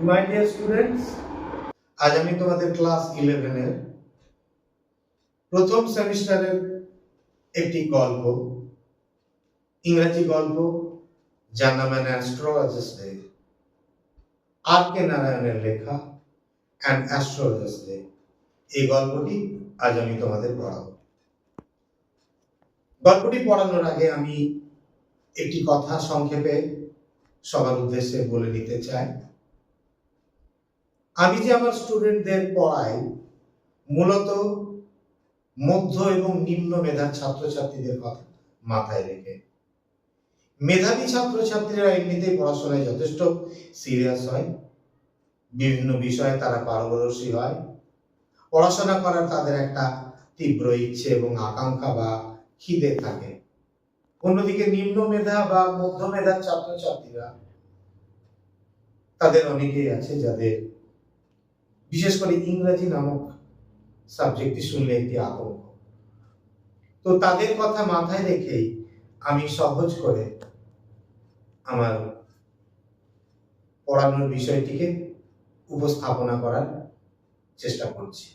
My dear students, আজ আমি তোমাদের ক্লাস 11 এর প্রথম সেমিস্টারের একটি গল্প, ইংরেজি গল্প যার নাম অ্যাস্ট্রোলজার্স ডে, আর কে নারায়ণের লেখা অ্যান অ্যাস্ট্রোলজার্স ডে, এই গল্পটি আজ আমি তোমাদের পড়াবো। গল্পটি পড়ানোর আগে আমি একটি কথা সংক্ষেপে সবার উদ্দেশ্যে বলে নিতে চাই। আমি যে আমার স্টুডেন্টদের পড়াই মূলত মধ্য এবং নিম্ন মেধার ছাত্রছাত্রীদের কথা মাথায় রেখে। মেধাবী ছাত্রছাত্রীরা এমনিতেই পড়াশোনায় যথেষ্ট সিরিয়াস হয়, বিভিন্ন বিষয়ে তারা পারদর্শী হয়, পড়াশোনা করার তাদের একটা তীব্র ইচ্ছে এবং আকাঙ্ক্ষা বা খিদে থাকে। অন্যদিকে নিম্ন মেধা বা মধ্য মেধার ছাত্রছাত্রীরা, তাদের অনেকেই আছে যাদের বিশেষ করে ইংরেজি নামক সাবজেক্টটি শুনলে একটি আতঙ্ক। তো তাদের কথা মাথায় রেখেই আমি সহজ করে আমার পড়ানোর বিষয়টিকে উপস্থাপনা করার চেষ্টা করছি।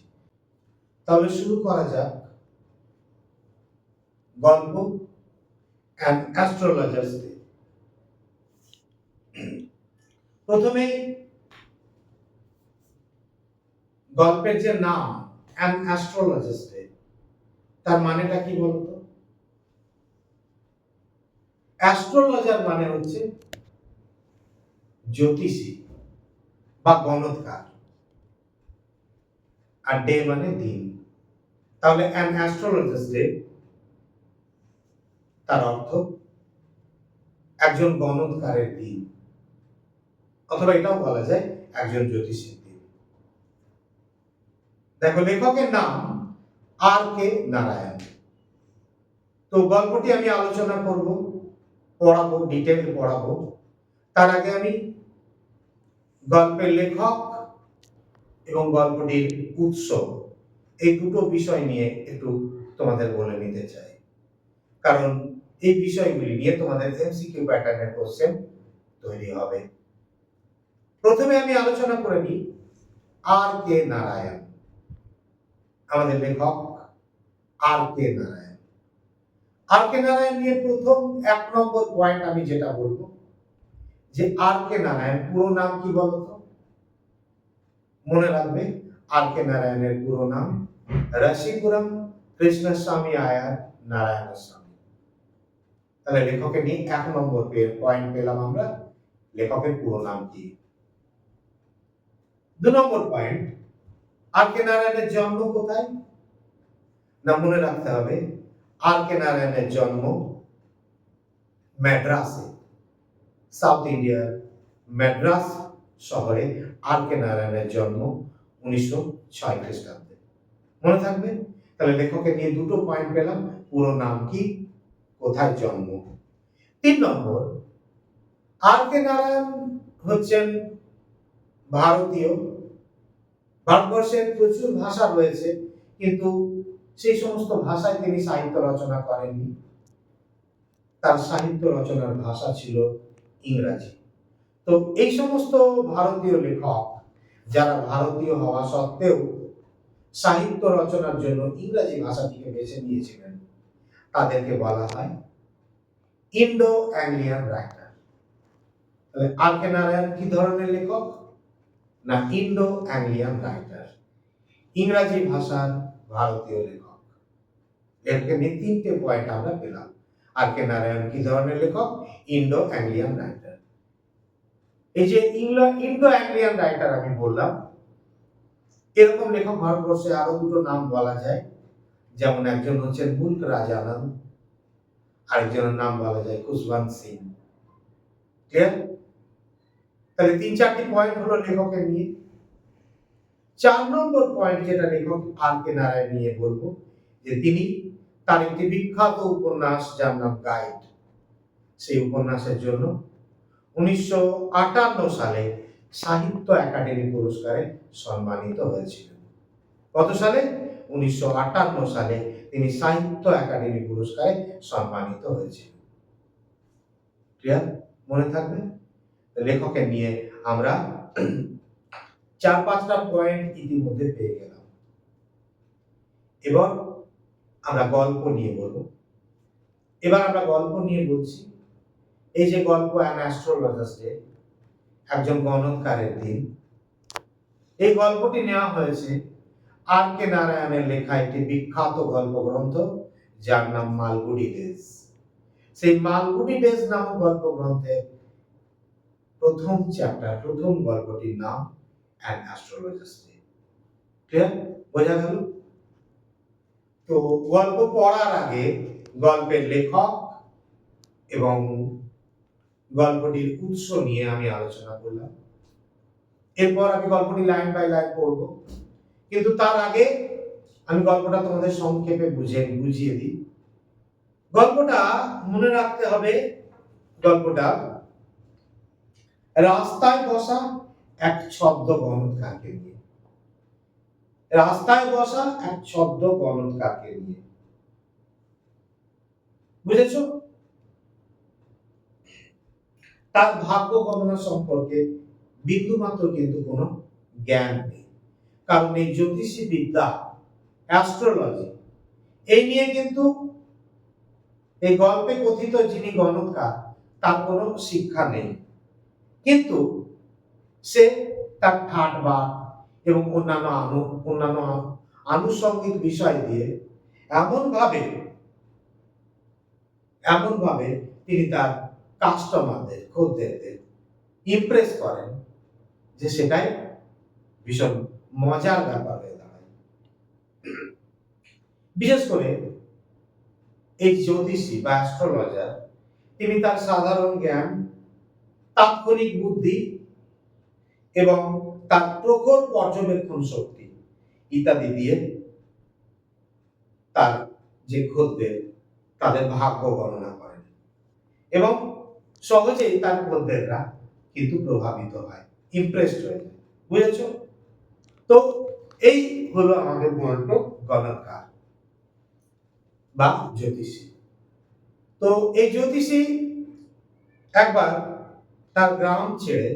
তাহলে শুরু করা যাক গল্প অ্যান অ্যাস্ট্রোলজার্স ডে। প্রথমেই গল্পের যে নাম অ্যান অ্যাস্ট্রোলজার্স ডে, তার মানেটা কি বলতো? অ্যাস্ট্রোলজার মানে হচ্ছে জ্যোতিষী বা গণৎকার, আর ডে মানে দিন। তাহলে অ্যান অ্যাস্ট্রোলজার্স ডে তার অর্থ একজন গণৎকারের দিন, অথবা এটাও বলা যায় একজন জ্যোতিষীর দিন। দেখো, লেখকের নাম আর কে নারায়ণ। তো গল্পটি আমি আলোচনা করব, পড়াবো, ডিটেইল পড়াবো। তার আগে আমি গল্পের লেখক এবং গল্পটির উৎস, এই দুটো বিষয় নিয়ে একটু তোমাদের বলে নিতে চাই, কারণ এই বিষয়গুলি নিয়ে তোমাদের এমসিকিউ প্যাটার্নের কোশ্চেন তৈরি হবে। প্রথমে আমি আলোচনা করে নিই আর কে নারায়ণ। আমাদের লেখক আর কে নারায়ণ। আর কে নারায়ণ নিয়ে প্রথম 1 নম্বর পয়েন্ট আমি যেটা বলবো, যে আর কে নারায়ণ পুরো নাম কি বলতো? মনে রাখবে, আর কে নারায়ণের পুরো নাম রাশিপুরম কৃষ্ণস্বামী আয়ার নারায়ণ স্বামী। তাহলে লেখকের নিয়ে 1 নম্বর পয়েন্ট পেলাম আমরা, লেখকের পুরো নাম কি। 2 নম্বর পয়েন্ট, আর কে নারায়ণের জন্ম কোথায়? না, মনে রাখতে হবে আর কে নারায়ণের জন্ম ম্যাড্রাসে, সাউথ ইন্ডিয়ার ম্যাড্রাস শহরে আর কে নারায়ণের জন্ম 1906 খ্রিস্টাব্দে। মনে থাকবে? তাহলে লেখকের নিয়ে 2টো পয়েন্ট পেলাম, পুরো নাম কি, কোথায় জন্ম। 3 নম্বর, আর কে নারায়ণ হচ্ছেন ভারতীয়। ভারতবর্ষের প্রচুর ভাষা রয়েছে, কিন্তু সেই সমস্ত ভাষায় তিনি সাহিত্য রচনা করেননি। তার সাহিত্য রচনার ভাষা ছিল ইংরাজি। তো এই সমস্ত ভারতীয় লেখক যারা ভারতীয় হওয়া সত্ত্বেও সাহিত্য রচনার জন্য ইংরাজি ভাষাটিকে বেছে নিয়েছিলেন, তাদেরকে বলা হয় ইন্ডো অ্যাংলিয়ান রাইটার। তাহলে আর কে নারায়ণ কি ধরনের লেখক? না, ইন্ডো অ্যাংলিয়ান রাইটার, ইংরাজি ভাষার ভারতীয় লেখক। এরকে নিয়ে 3টে পয়েন্ট আমরা পেলাম। আর কে নারায়ণ কি ধরনের লেখক? Indo Anglian writer. এই যে ইন্ডো অ্যাংলিয়ান রাইটার আমি বললাম, এরকম লেখক ভারতবর্ষে আরো 2টো নাম বলা যায়। যেমন একজন হচ্ছেন মুল্ক রাজ আনন্দ, আরেকজনের নাম বলা যায় খুশবন্ত সিং। ক্লিয়ার? তাহলে 3-4টি পয়েন্ট হলো লেখকের নিয়ে। 4 নম্বর পয়েন্ট যেটা লেখক আর কে নারায়ণ নিয়ে বলবো, যে তিনি তার একটি বিখ্যাত উপন্যাস যার নাম গাইড, সেই উপন্যাসের জন্য 1958 সালে সাহিত্য একাডেমি পুরস্কারে সম্মানিত হয়েছিলেন। কত সালে? 1958 সালে তিনি সাহিত্য একাডেমি পুরস্কারে সম্মানিত হয়েছিলেন। ক্লিয়ার? মনে থাকবে? লেখকের নিয়ে আমরা 4-5টা পয়েন্ট ইতিমধ্যে পেয়ে গেলাম। এবার আমরা গল্প নিয়ে বলবো। এবার আমরা গল্প নিয়ে বলছি। এই যে গল্প অ্যান অ্যাস্ট্রোলজার্স ডে, একজন গণৎকারের দিন, এই গল্পটি নেওয়া হয়েছে আর কে নারায়ণের লেখা একটি বিখ্যাত গল্প গ্রন্থ, যার নাম মালগুডি ডেজ। সেই মালগুডি ডেজ নামক গল্প গ্রন্থের প্রথম চ্যাপ্টার, প্রথম গল্পটির নাম অ্যান অ্যাস্ট্রোলজার্স ডে। ক্লিয়ার? বোঝা গেল? তো গল্প পড়ার আগে গল্পের লেখক এবং গল্পটির উৎস নিয়ে আমি আলোচনা করলাম। এরপর আমি গল্পটি লাইন বাই লাইন পড়ব, কিন্তু তার আগে আমি গল্পটা তোমাদের সংক্ষেপে বুঝিয়ে দিই। গল্পটা মনে রাখতে হবে, গল্পটা রাস্তায় বসা এক ছদ্ম গণৎকারকে নিয়ে। রাস্তায় বসা এক ছদ্ম গণৎকারকে নিয়ে। বুঝেছ? তার ভাগ্য গণনা সম্পর্কে বিন্দুমাত্র কিন্তু কোনো জ্ঞান নেই, কারণ এই জ্যোতিষী বিদ্যা, অ্যাস্ট্রোলজি, এই নিয়ে কিন্তু এই গল্পে কথিত যিনি গণৎকার, তার কোনো শিক্ষা নেই। কিন্তু সে তার ঠাটবাট এবং অন্যান্য আনুষঙ্গিক বিষয় দিয়ে এমন ভাবে তিনি তার কাস্টমারদের, খদ্দেরদের ইমপ্রেস করেন যে সেটাই ভীষণ মজার ব্যাপার হয়ে দাঁড়ায়। বিশেষ করে এই জ্যোতিষী বা অ্যাস্ট্রোলজার, তিনি তার সাধারণ জ্ঞান, তাৎক্ষণিক বুদ্ধি এবং তার প্রখর পর্যবেক্ষণ শক্তি ইত্যাদি দিয়ে তার যে খদ্দের, তাদের ভাগ্য গণনা করেন এবং সহজেই তার খদ্দেররা কিন্তু প্রভাবিত হয়, ইমপ্রেসড হয়ে যায়। বুঝেছ? তো এই হলো আমাদের মূলত গণৎকার বা জ্যোতিষী। তো এই জ্যোতিষী একবার তার গ্রাম ছেড়ে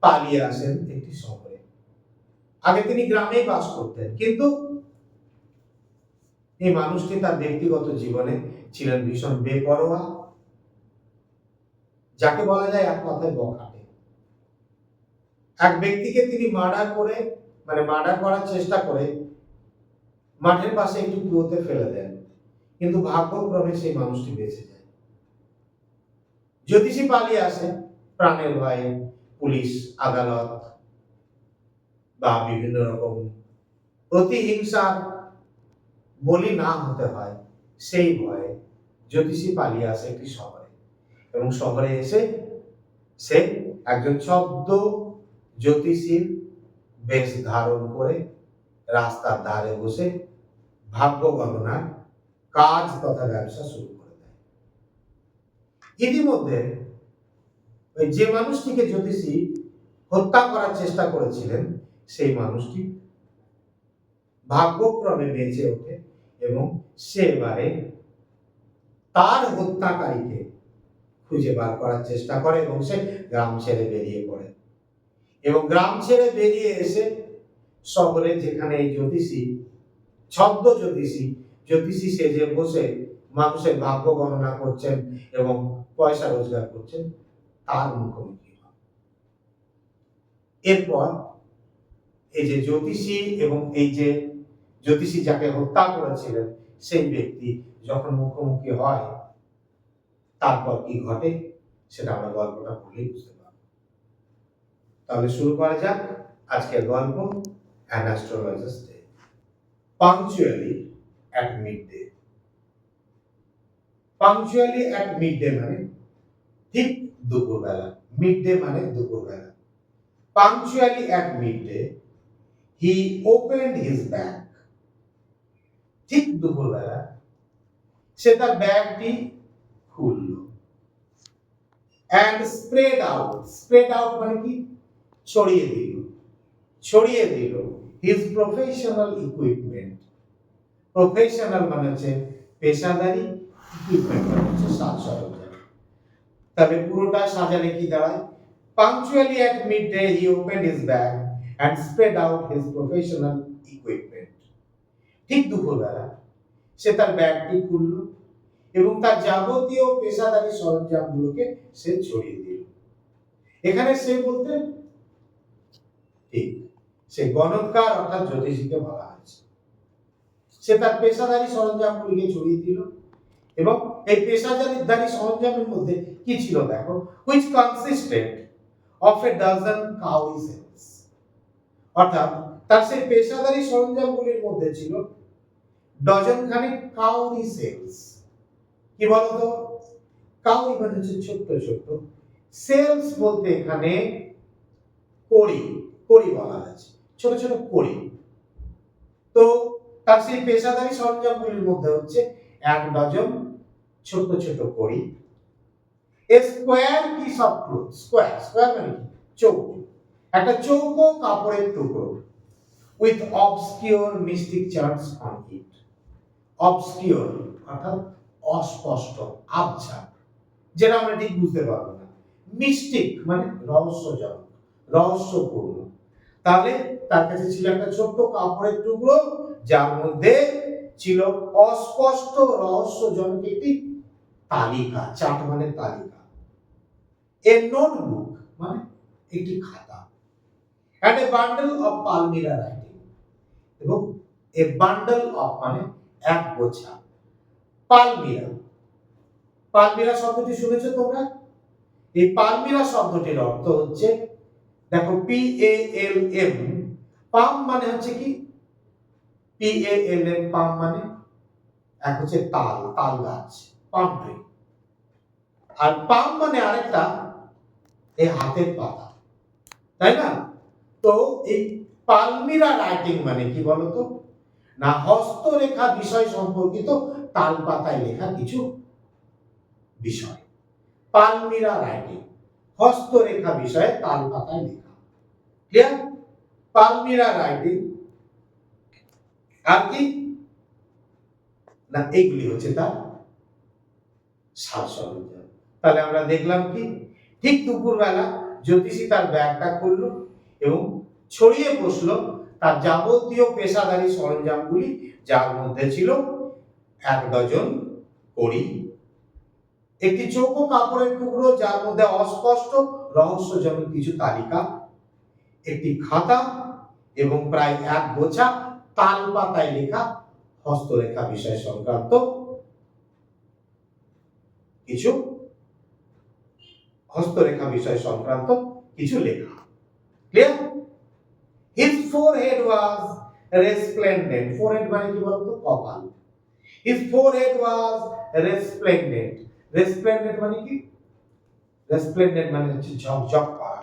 পালিয়ে আসেন একটি শহরে। আগে তিনি গ্রামেই বাস করতেন, কিন্তু এই মানুষটি তার ব্যক্তিগত জীবনে ছিলেন ভীষণ বেপরোয়া, যাকে বলা যায় এক কথায় বখাটে। এক ব্যক্তিকে তিনি মার্ডার করার চেষ্টা করে মাঠের পাশে একটু কুয়োতে ফেলে দেন, কিন্তু ভাগ্যক্রমে সেই মানুষটি বেঁচে যায়। জ্যোতিষী পালিয়ে আসে প্রাণের ভয়ে, পুলিশ, আদালত বা বিভিন্ন রকম প্রতিহিংসার বলি না হতে হয় সেই ভয়ে জ্যোতিষী পালিয়ে আসে একটি শহরে, এবং শহরে এসে সে একজন ছদ্ম জ্যোতিষীর বেশ ধারণ করে রাস্তার ধারে বসে ভাগ্য গণনার কাজ তথা ব্যবসা শুরু করে দেয়। ইতিমধ্যে ওই যে মানুষটিকে জ্যোতিষী হত্যা করার চেষ্টা করেছিলেন, সেই মানুষটি ভাগ্যক্রমে বেঁচে ওঠে এবং সে এবারে তার হত্যাকারীকে খুঁজে বার করার চেষ্টা করে এবং সে গ্রাম ছেড়ে বেরিয়ে পড়ে। এবং গ্রাম ছেড়ে বেরিয়ে এসে শহরে, যেখানে এই জ্যোতিষী, ছদ্ম জ্যোতিষী সেজে বসে মানুষের ভাগ্য গণনা করছেন এবং পয়সা রোজগার করছেন, তার মুখোমুখি হয়। এরপর এই যে জ্যোতিষী এবং এই যে জ্যোতিষী যাকে হত্যা করেছিলেন, সেই ব্যক্তি যখন মুখোমুখি হয়, তারপর কি ঘটে সেটা আমরা গল্পটা পড়লেই বুঝতে পারব। তাহলে শুরু করা যাক আজকের গল্প, an astrologer's day. Punctually at midday. Punctually at midday মানে ঠিক দুপুরবেলা, মিডডে মানে দুপুরবেলা। Punctually at midday he opened his bag. ঠিক দুপুরবেলা সে তার ব্যাগটি খুলল। and spread out মানে কি? ছড়িয়ে দিল his professional equipment। প্রফেশনাল মানে হচ্ছে পেশাদারি, ইকুইপমেন্ট মানে হচ্ছে সাজ সরঞ্জাম। তবে পুরোটা সাজালে কি দাঁড়ায়? Punctually at midday, he opened his bag and spread out his professional equipment. ঠিক দুপুরবেলা সে তার ব্যাগটি খুলল এবং তার যাবতীয় পেশাদারী সরঞ্জামগুলোকে সে ছড়িয়ে দিল। এখানে সে বলতে ঠিক সে গণৎকার অর্থাৎ জ্যোতিষীকে বলা হয়েছে। সে তার পেশাদারী সরঞ্জামগুলিকে ছড়িয়ে দিল এবং এই পেশাদারী সরঞ্জামের মধ্যে কি ছিল দেখো, which consisted of a dozen cowrie cells, অর্থাৎ তার সেই পেশাদারী সরঞ্জামগুলির মধ্যে ছিল ডজন খানিক কাউরি সেলস। কি বলতো, কাউরি মানে হচ্ছে ছোট্ট ছোট্ট, সেলস বলতে এখানে কড়ি, কড়ি বলা আছে, ছোট ছোট কড়ি। তো তার সেই পেশাদারী সরঞ্জামগুলির মধ্যে হচ্ছে এক ডজন ছোট ছোট কড়ি, a square piece of cloth, square square মানে কি চৌকো, একটা চৌকো কাপড়ের টুকরো, with obscure mystic charts on it. Obscure অর্থাৎ অস্পষ্ট, আবছা, যেটা আমরা ঠিক বুঝতে পারবো না। মিস্টিক মানে রহস্যজনক, রহস্যপূর্ণ। তাহলে তার কাছে ছিল একটা ছোট্ট কাপড়ের টুকরো যার মধ্যে ছিল অস্পষ্ট রহস্যজনক একটি তালিকা, চার্ট মানে তালিকা। এ নোটবুক মানে একটি খাতা, and a bundle of palmyra writing, এবং a bundle of মানে এক গোছা, পালমিরা, পালমিরা শব্দটি শুনেছো তোমরা? এই পালমিরা শব্দটির অর্থ হচ্ছে দেখো PALM, পাম মানে হচ্ছে কি PALM, পাম মানে এক হচ্ছে তাল, তাল গাছ, পাম ট্রি, আর পাম মানে আরেকটা এই হাতের পাতা, তাই না? তো এই পালমিরা রাইটিং মানে কি বলতো না, হস্তরেখা বিষয় সম্পর্কিত তাল পাতায় লেখা কিছু বিষয়। পালমিরা রাইটিং, হস্তরেখা বিষয়ে তাল পাতায় লেখা, ক্লিয়ার? পালমিরা রাইটিং আর কি না, এইগুলি হচ্ছে তার সাজ সরঞ্জাম। তাহলে আমরা দেখলাম কি, ঠিক দুপুরবেলা জ্যোতিষী তার ব্যাগটা খুললো এবং ছড়িয়ে বসলো তার যাবতীয় পেশাদারী সরঞ্জামগুলি, যার মধ্যে ছিল এক ডজন কড়ি, একটি চৌকো কাপড়ের টুকরো যার মধ্যে অস্পষ্ট রহস্যজনক কিছু তালিকা, একটি খাতা এবং প্রায় এক গোছা তাল পাতায় লেখা হস্তরেখা বিষয় সংক্রান্ত কিছু, হস্তরেখা বিষয় সংক্রান্ত কিছু লেখা, clear? His forehead was resplendent. Forehead মানে কি বলতো, কপাল। His forehead was resplendent. Resplendent মানে কি? Resplendent মানে হচ্ছে ঝকঝক করা।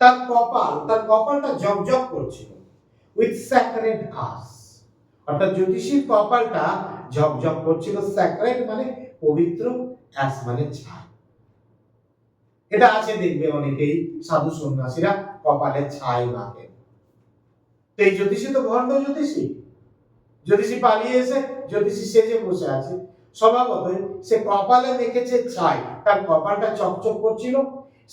তার কপাল, তার কপালটা ঝকঝক করছিল। With sacred ash, অর্থাৎ জ্যোতিষীর কপালটা ঝকঝক করছিল। sacred মানে পবিত্র, ash মানে ছাই। এটা আছে দেখবে অনেকেই সাধু সন্ন্যাসীরা কপালে ছাই মাখে। তো এই জ্যোতিষী তো ভণ্ড জ্যোতিষী, জ্যোতিষী পালিয়ে এসে জ্যোতিষী সেজে বসে আছে, স্বভাবতই সে কপালে মেখেছে ছাই, তার কপালটা চকচক করছিল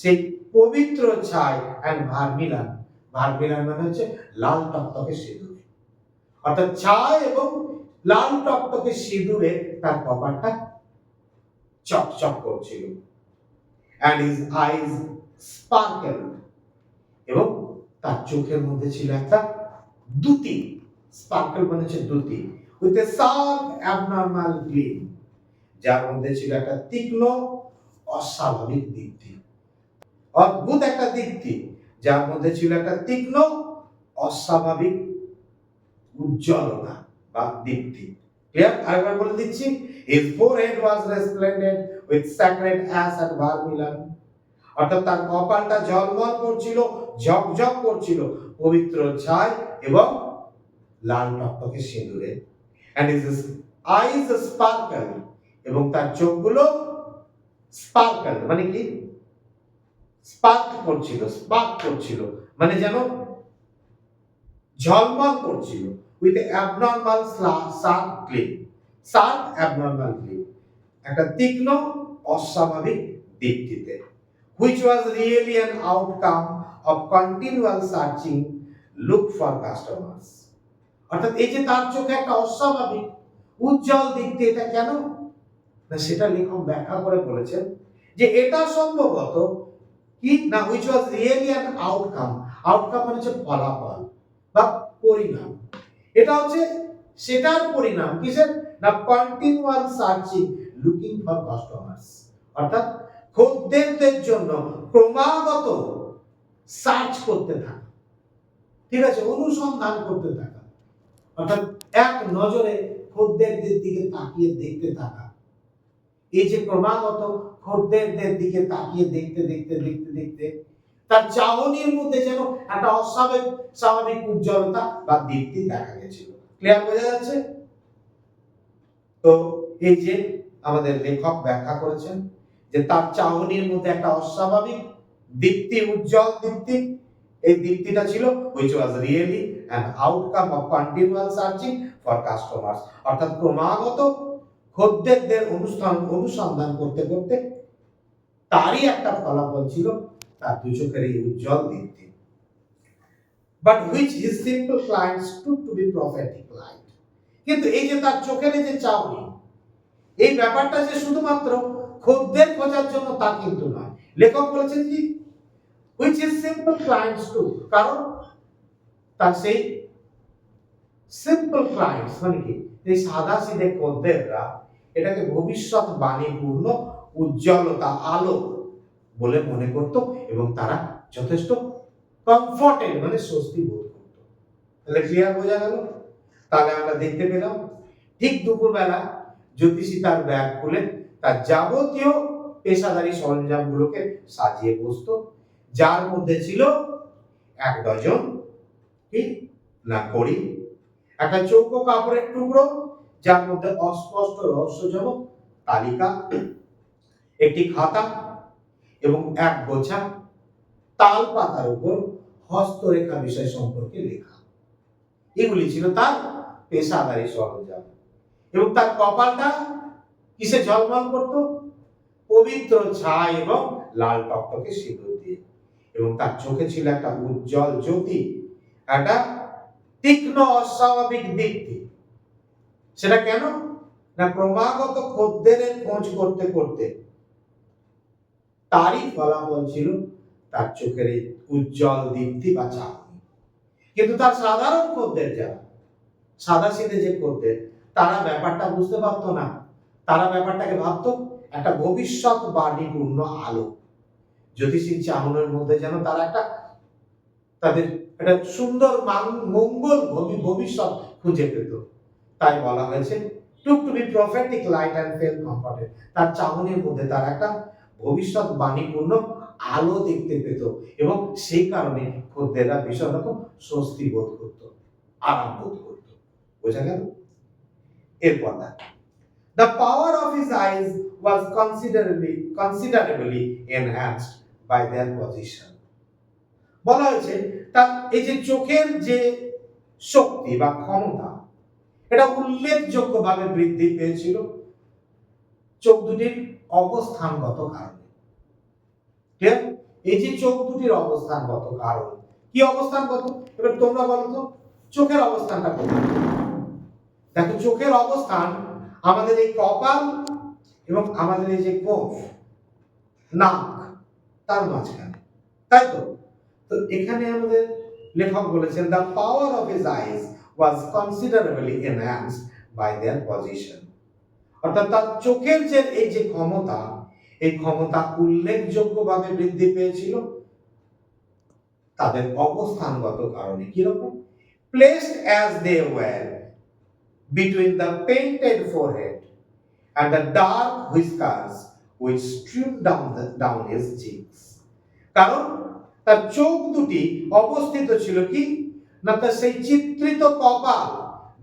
সেই পবিত্র ছাই এন্ড ভার্মিলান। ভার্মিলান মানে হচ্ছে লাল টকটকে সিঁদুর, অর্থাৎ ছাই এবং লাল টকটকে সিঁদুরে তার কপালটা চকচক করছিল। and his eyes sparkled, এবং তার চোখের মধ্যে ছিল একটা দ্যুতি, স্পার্কল মানে হচ্ছে Dyuti, with a sharp abnormal gleam, যার মধ্যে ছিল একটা তীক্ষ্ণ অস্বাভাবিক দীপ্তি, অদ্ভুত একটা দীপ্তি, যার মধ্যে ছিল একটা তীক্ষ্ণ অস্বাভাবিক উজ্জ্বলতা বা দীপ্তি, ক্লিয়ার? আরেকবার বলে দিচ্ছি, his forehead was resplendent with sacred ash and vermilion, অর্থাৎ তার কপালটা ঝলমল করছিল, ঝকঝক করছিল পবিত্র ছাই এবং লাল টকটকে সিঁদুরে। and his eyes sparkled, এবং তার চোখগুলো স্পার্কল মানে কি স্পার্ক করছিল, স্পার্ক করছিল মানে যেন ঝলমল করছিল, with abnormal sharp gleam, sharp abnormal gleam, একটা তীক্ষ্ণ অস্বাভাবিক দীপ্তিতে। which was really an outcome of continual searching look for customers. অর্থাৎ এই যে তার চোখে একটা অস্বাভাবিক উজ্জ্বল দীপ্তি, এটা কেন না সেটা লেখক ব্যাখ্যা করে বলেছেন যে এটা সম্ভবত কি না which was really an outcome, outcome মানে হচ্ছে ফলাফল বা পরিণাম, এটা হচ্ছে সেটার পরিণাম কিসের না continual searching looking for customers, অর্থাৎ খদ্দেরদের জন্য ক্রমাগত সার্চ করতে থাকা, ঠিক আছে, অনুসন্ধান করতে থাকা, অর্থাৎ এক নজরে খদ্দেরদের দিকে তাকিয়ে দেখতে থাকা। এই যে ক্রমাগত খদ্দেরদের দিকে তাকিয়ে দেখতে দেখতে দেখতে দেখতে তার চাহনির মধ্যে যেন একটা স্বাভাবিক উজ্জ্বলতা বা দীপ্তি দেখা গেছিল। ক্লিয়ার বোঝা যাচ্ছে? তো এই যে আমাদের লেখক ব্যাখ্যা করেছেন যে তার চাহনির মধ্যে একটা অস্বাভাবিক দীপ্তি, উজ্জ্বল দীপ্তি, এই দীপ্তিটা ছিল which was really an outcome of continual searching for customers, অর্থাৎ ক্রমাগত খদ্দেরদের অনুসন্ধান করতে করতে তারই একটা ফলাফল ছিল তার দু চোখের এই উজ্জ্বল দীপ্তি। But which his simple clients took to be prophetic light, কিন্তু এই যে তার চোখের যে চাহনি, এই ব্যাপারটা যে শুধুমাত্র খদ্দের খোঁজার জন্য তা কিন্তু নয়। লেখক বলেছেন কি which is simple clients too, কারণ তার সেই সিম্পল ক্লায়েন্টস মানে কি এই সাদা সিধে খদ্দেররা এটাকে ভবিষ্যৎ বাণীপূর্ণ উজ্জ্বলতা, আলো বলে মনে করত এবং তারা যথেষ্ট কমফর্টেড মানে স্বস্তি বোধ করত। তাহলে ক্লিয়ার বোঝা গেল? তাহলে আমরা দেখতে পেলাম ঠিক দুপুরবেলা জ্যোতিষী তার ব্যাগ খুলে তার যাবতীয় পেশাদারি সরঞ্জামগুলোকে সাজিয়ে বসতো, যার মধ্যে ছিল 1 ডজন কি না ঘড়ি, একটা চৌকো কাপড়ের টুকরো যার মধ্যে অস্পষ্ট রহস্যজনক তালিকা, একটি খাতা এবং 1 গোছা তাল পাতার উপর হস্তরেখা বিষয় সম্পর্কে লেখা। এগুলি ছিল তার পেশাদারি সরঞ্জাম। এবং তার কপালটা কিসে ঝলমল করত? পবিত্র ছাই এবং লাল টকটকে সিঁদুর দিয়ে। এবং তার চোখে ছিল একটা উজ্জ্বল জ্যোতি, একটা তীক্ষ্ণ অস্বাভাবিক দীপ্তি। সেটা কেন না ক্রমাগত খদ্দেরের খোঁজ করতে করতে তারই ফলাফল ছিল তার চোখের এই উজ্জ্বল দীপ্তি বা চাহনি। কিন্তু তার সাধারণ খদ্দের, যারা সাদা সিধে যে খদ্দের, তারা ব্যাপারটা বুঝতে পারতো না। তারা ব্যাপারটাকে ভাবতো একটা ভবিষ্যৎ বাণীপূর্ণ আলো। জ্যোতিষীর চাহনের মধ্যে যেন তারা একটা তাদের একটা সুন্দর মঙ্গল ভবিষ্যৎ খুঁজে পেত। তাই বলা হয়েছে took to be prophetic light and felt comforted, তার চাহনির মধ্যে তার একটা ভবিষ্যৎ বাণীপূর্ণ আলো দেখতে পেত এবং সেই কারণে খদ্দেররা ভীষণ রকম স্বস্তি বোধ করত, আরাম বোধ করত। বোঝা গেল? এরপর the power of his eyes was considerably enhanced by their position. বলা হয়েছে তার এই যে চোখের যে শক্তি বা ক্ষমতা, এটা উল্লেখযোগ্যভাবে বৃদ্ধি পেয়েছিল চোখ দুটির অবস্থানগত কারণে। ঠিক? এই যে চোখ দুটির অবস্থানগত কারণ, কি অবস্থানগত? এবার তোমরা বলো তো চোখের অবস্থানটা কোথায়? দেখো চোখের অবস্থান আমাদের এই কপাল এবং আমাদের এই যে গোঁফ, নাক, তার মাঝখানে, তাই তো? তো এখানে আমাদের লেখক বলেছেন the power of his eyes was considerably enhanced by their position, অর্থাৎ তার চোখের যে এই যে ক্ষমতা, এই ক্ষমতা উল্লেখযোগ্যভাবে বৃদ্ধি পেয়েছিল তাদের অবস্থানগত কারণে। কিরকম? placed as they were between the painted forehead and the dark whiskers which streamed down his cheeks, কারণ তার চোখ দুটি অবস্থিত ছিল কি না তার সেই চিত্রিত কপাল,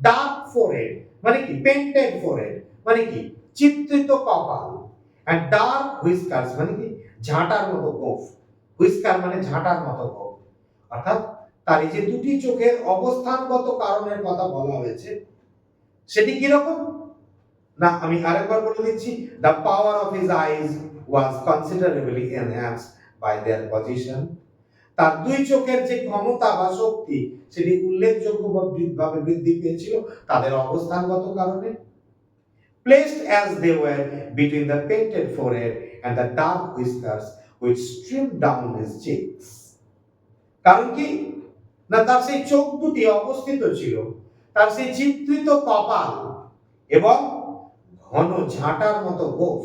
ডার্ক ফোরহেড মানে কি পেন্টেড ফোরহেড মানে কি চিত্রিত কপাল, এন্ড ডার্ক হুইস্কার্স মানে কি ঝাঁটার মতো গোঁফ, হুইস্কার মানে ঝাঁটার মতো গোঁফ। অর্থাৎ তার এই যে দুটি চোখের অবস্থানগত কারণের কথা বলা হয়েছে, সেটি কি রকম না আমি আরেকবার বলে দিচ্ছি, the power of his eyes was considerably enhanced by their position. তার দুই চোখের যে ক্ষমতা বা শক্তি সেটি উল্লেখযোগ্যভাবে বৃদ্ধি পেয়েছিল তাদের অবস্থানগত কারণে। Placed as they were between the painted forehead and the dark whiskers which streamed down his cheeks. কারণ কি না, তার সেই চোখ দুটি অবস্থিত ছিল তার সেই চিত্রিত কপাল এবং ঘন ঝাঁটার মতো গোঁফ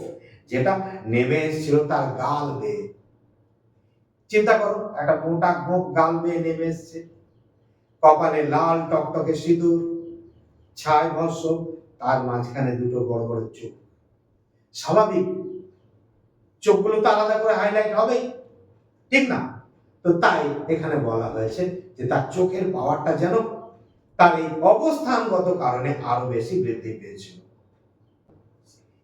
যেটা নেমে এসেছিল তার গাল বেয়ে। চিন্তা করো, একটা মোটা গোঁফ গাল বেয়ে নেমে এসছে, কপালে লাল টকটকে সিঁদুর, ছাই ভস্য, তার মাঝখানে দুটো বড় বড় চোখ। স্বাভাবিক, চোখগুলো তো আলাদা করে হাইলাইট হবেই, ঠিক না? তো তাই এখানে বলা হয়েছে যে তার চোখের পাওয়ারটা যেন তার এই অবস্থানগত কারণে আরো বেশি বৃদ্ধি পেয়েছিল।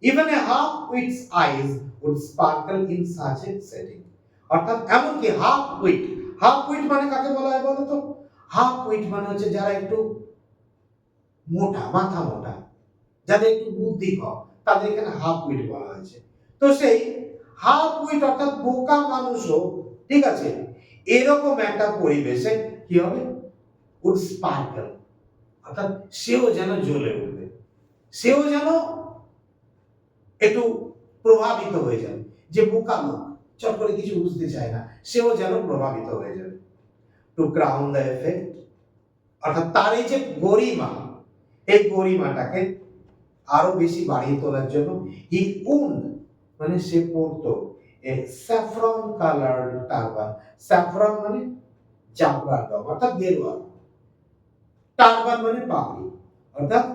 Even a half-wit's eyes would sparkle in such a setting. অর্থাৎ এমনকি হাফ-উইট মানে কাকে বলা হয় বলো তো? হাফ-উইট মানে হচ্ছে যারা একটু মোটা, মাথা মোটা, যাদের একটু বুদ্ধি কম, তাদের এখানে হাফ-উইট বলা হয়েছে। তো সেই হাফ-উইট অর্থাৎ বোকা মানুষও, ঠিক আছে, এরকম একটা পরিবেশে কি হবে? উড স্পার্কল, অর্থাৎ সেও যেন জ্বলে উঠবে, সেও যেন একটু প্রভাবিত হয়ে যাবে। যে বোকা লোক, চট করে কিছু বুঝতে চায় না, সেও যেন প্রভাবিত হয়ে যাবে। টু ক্রাউন দ্য এফেক্ট, অর্থাৎ তার এই যে গরিমা, এই গরিমাটাকে আরো বেশি বাড়িয়ে তোলার জন্য হি উন্ড মানে সে পরতো এ স্যাফরন কালার্ড টারবান। স্যাফরন মানে জাফরান রং, অর্থাৎ গেরুয়া। টারবান মানে পাগড়ি, অর্থাৎ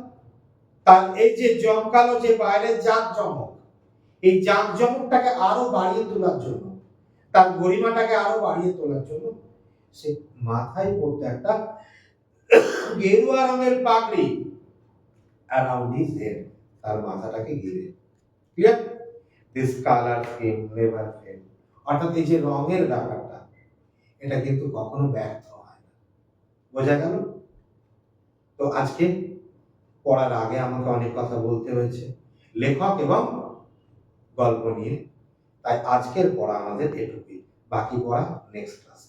তার এই যে জমকালো যে বাইরের জাঁকজমক, এই জাঁকজমকটাকে আরো বাড়িয়ে তোলার জন্য, তার গরিমাটাকে আরো বাড়িয়ে তোলার জন্য সে মাথায় পড়তো একটা গেরুয়া রঙের পাগড়ি অ্যারাউন্ড হিজ হেড, তার মাথাটাকে ঘিরে। Clear? This colour scheme never fail, অর্থাৎ এই যে রঙের ব্যাপারটা, এটা কিন্তু কখনো ব্যর্থ হয় না। বোঝা গেল? তো আজকে পড়ার আগে আমাকে অনেক কথা বলতে হয়েছে লেখক এবং গল্প নিয়ে, তাই আজকের পড়া আমাদের এটুকুই, বাকি পড়া নেক্সট ক্লাস।